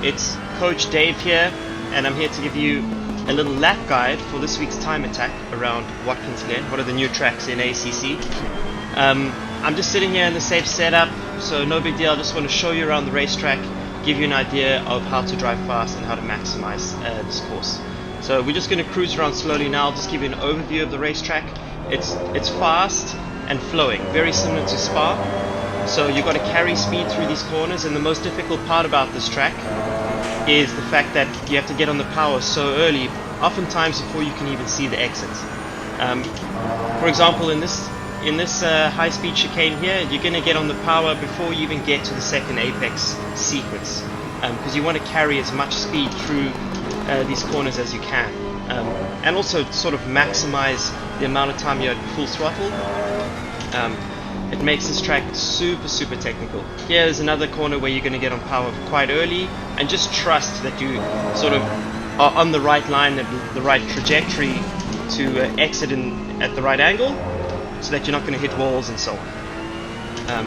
it's Coach Dave here, and I'm here to give you a little lap guide for this week's time attack around Watkins Glen. What are the new tracks in ACC? I'm just sitting here in the safe setup, so no big deal. I just want to show you around the racetrack, give you an idea of how to drive fast and how to maximize this course. So we're just going to cruise around slowly now. I'll just give you an overview of the racetrack. It's fast and flowing, very similar to Spa. So you've got to carry speed through these corners, and the most difficult part about this track is the fact that you have to get on the power so early, oftentimes before you can even see the exits. For example, in this high-speed chicane here, you're going to get on the power before you even get to the second apex sequence, because you want to carry as much speed through these corners as you can, and also sort of maximize the amount of time you're at full throttle. It makes this track super technical. Here's another corner where you're going to get on power quite early, and just trust that you sort of are on the right line, the right trajectory to exit at the right angle, so that you're not going to hit walls and so on.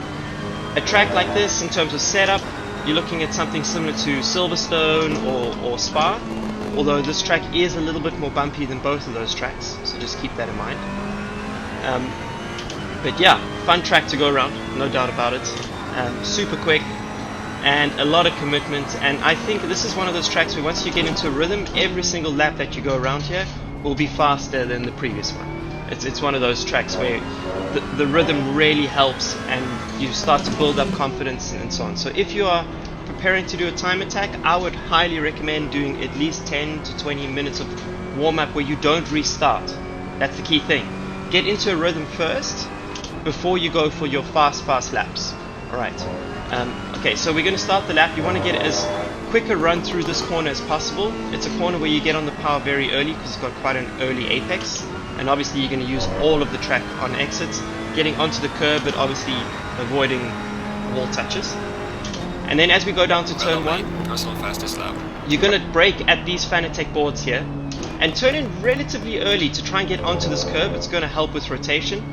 A track like this, in terms of setup, you're looking at something similar to Silverstone or Spa, although this track is a little bit more bumpy than both of those tracks, so just keep that in mind. But yeah, fun track to go around, no doubt about it. Super quick and a lot of commitment, and I think this is one of those tracks where once you get into a rhythm, every single lap that you go around here will be faster than the previous one. It's one of those tracks where the rhythm really helps and you start to build up confidence and so on. So if you are preparing to do a time attack, I would highly recommend doing at least 10 to 20 minutes of warm-up where you don't restart. That's the key thing. Get into a rhythm first before you go for your fast laps. Alright, okay, so we're going to start the lap. You want to get as quick a run through this corner as possible. It's a corner where you get on the power very early because it's got quite an early apex, and obviously you're going to use all of the track on exits, getting onto the curb but obviously avoiding wall touches. And then as we go down to turn 1, personal fastest lap, you're going to brake at these Fanatec boards here and turn in relatively early to try and get onto this curb. It's going to help with rotation.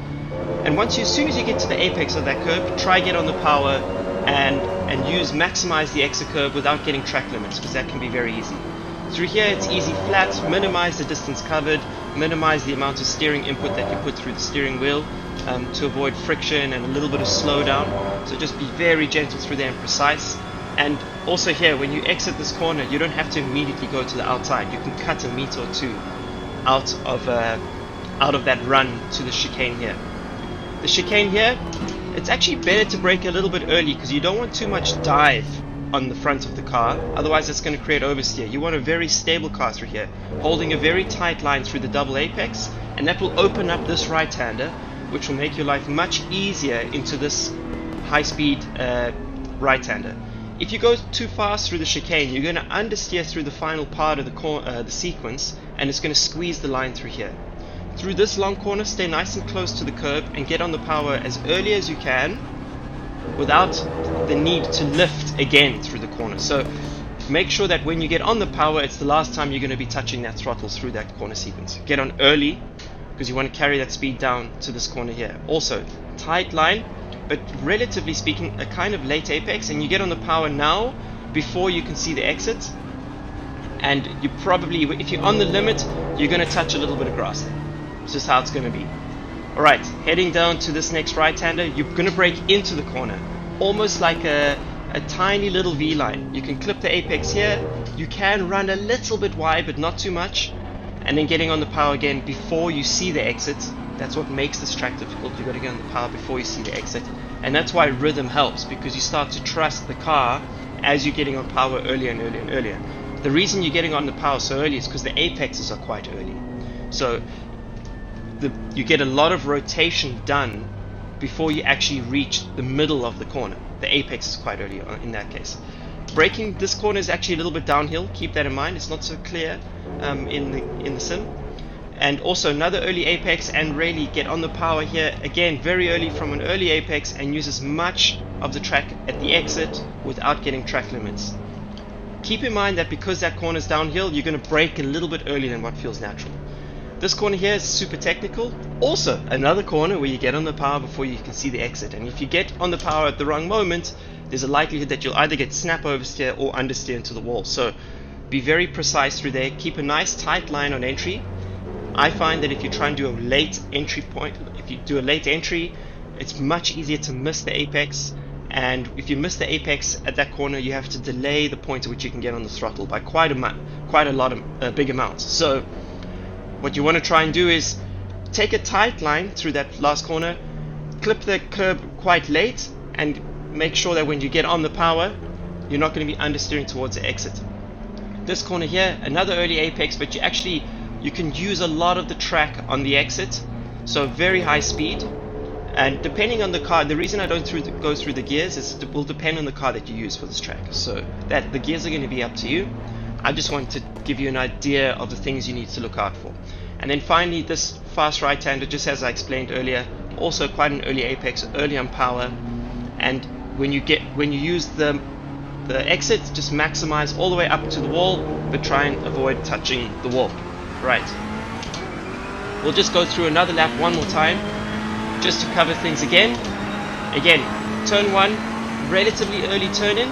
And as soon as you get to the apex of that curb, try get on the power and maximize the exit curve without getting track limits, because that can be very easy. Through here it's easy flat, minimize the distance covered, minimize the amount of steering input that you put through the steering wheel to avoid friction and a little bit of slowdown. So just be very gentle through there and precise. And also here, when you exit this corner, you don't have to immediately go to the outside. You can cut a meter or two out of that run to the chicane here. The chicane here, it's actually better to brake a little bit early because you don't want too much dive on the front of the car, otherwise it's going to create oversteer. You want a very stable car through here, holding a very tight line through the double apex, and that will open up this right-hander, which will make your life much easier into this high-speed right-hander. If you go too fast through the chicane, you're going to understeer through the final part of the sequence, and it's going to squeeze the line through here. Through this long corner, stay nice and close to the curb and get on the power as early as you can without the need to lift again through the corner. So make sure that when you get on the power, it's the last time you're going to be touching that throttle through that corner sequence. Get on early because you want to carry that speed down to this corner here. Also, tight line, but relatively speaking, a kind of late apex, and you get on the power now before you can see the exit. And you probably, if you're on the limit, you're going to touch a little bit of grass there. It's just how it's going to be. Alright, heading down to this next right-hander, you're going to brake into the corner, almost like a tiny little V-line. You can clip the apex here, you can run a little bit wide, but not too much, and then getting on the power again before you see the exit. That's what makes this track difficult. You've got to get on the power before you see the exit, and that's why rhythm helps, because you start to trust the car as you're getting on power earlier and earlier and earlier. The reason you're getting on the power so early is because the apexes are quite early. So you get a lot of rotation done before you actually reach the middle of the corner. The apex is quite early in that case. Braking this corner is actually a little bit downhill. Keep that in mind. It's not so clear in the sim. And also another early apex, and really get on the power here again very early from an early apex and use as much of the track at the exit without getting track limits. Keep in mind that because that corner is downhill, you're going to brake a little bit earlier than what feels natural. This corner here is super technical. Also, another corner where you get on the power before you can see the exit. And if you get on the power at the wrong moment, there's a likelihood that you'll either get snap oversteer or understeer into the wall. So be very precise through there. Keep a nice tight line on entry. I find that if you try and do a late entry point, if you do a late entry, it's much easier to miss the apex. And if you miss the apex at that corner, you have to delay the point at which you can get on the throttle by quite a big amount. So what you want to try and do is take a tight line through that last corner, clip the curb quite late, and make sure that when you get on the power, you're not going to be understeering towards the exit. This corner here, another early apex, but you can use a lot of the track on the exit, so very high speed. And depending on the car, the reason I don't go through the gears is it will depend on the car that you use for this track. So that the gears are going to be up to you. I just want to give you an idea of the things you need to look out for. And then finally, this fast right-hander, just as I explained earlier, also quite an early apex, early on power. And when you use the exit, just maximize all the way up to the wall, but try and avoid touching the wall. Right. We'll just go through another lap one more time, just to cover things again. Again, turn one, relatively early turn in.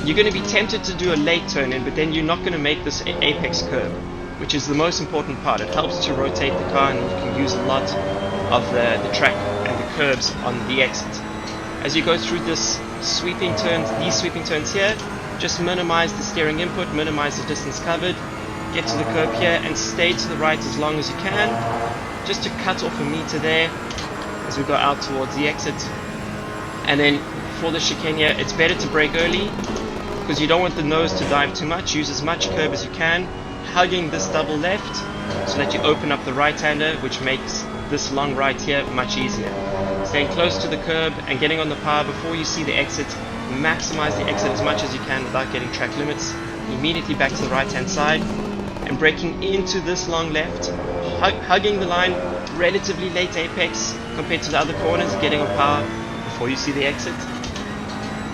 You're going to be tempted to do a late turn in, but then you're not going to make this apex curve, which is the most important part. It helps to rotate the car, and you can use a lot of the track and the curbs on the exit. As you go through these sweeping turns here, just minimize the steering input, minimize the distance covered, get to the curb here and stay to the right as long as you can, just to cut off a meter there as we go out towards the exit. And then for the chicane here, it's better to brake early because you don't want the nose to dive too much. Use as much curb as you can, hugging this double left so that you open up the right-hander, which makes this long right here much easier. Staying close to the curb and getting on the power before you see the exit. Maximize the exit as much as you can without getting track limits. Immediately back to the right-hand side and braking into this long left, hugging the line, relatively late apex compared to the other corners, getting on power before you see the exit.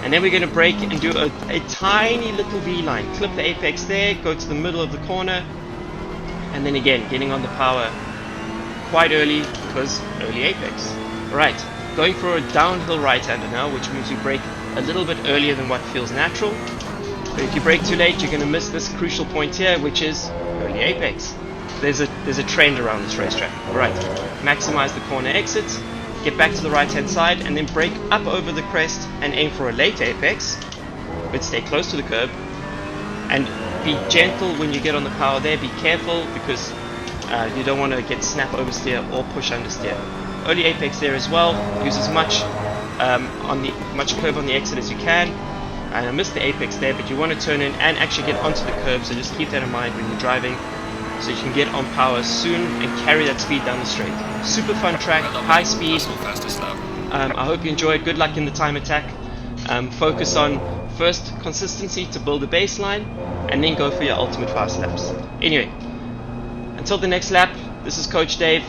And then we're going to brake and do a tiny little V-line. Clip the apex there, go to the middle of the corner, and then again, getting on the power quite early because early apex. Right, going for a downhill right-hander now, which means you brake a little bit earlier than what feels natural. But if you brake too late, you're going to miss this crucial point here, which is early apex. There's a trend around this racetrack. Right, maximize the corner exits, get back to the right-hand side, and then brake up over the crest and aim for a late apex, but stay close to the curb. And be gentle when you get on the power there. Be careful because you don't want to get snap oversteer or push understeer. Early apex there as well. Use as much curb on the exit as you can. And I missed the apex there, but you want to turn in and actually get onto the curb, so just keep that in mind when you're driving, so you can get on power soon and carry that speed down the straight. Super fun track, high speed. I hope you enjoyed. Good luck in the time attack. Focus on first consistency to build a baseline, and then go for your ultimate fast laps. Anyway, until the next lap, this is Coach Dave.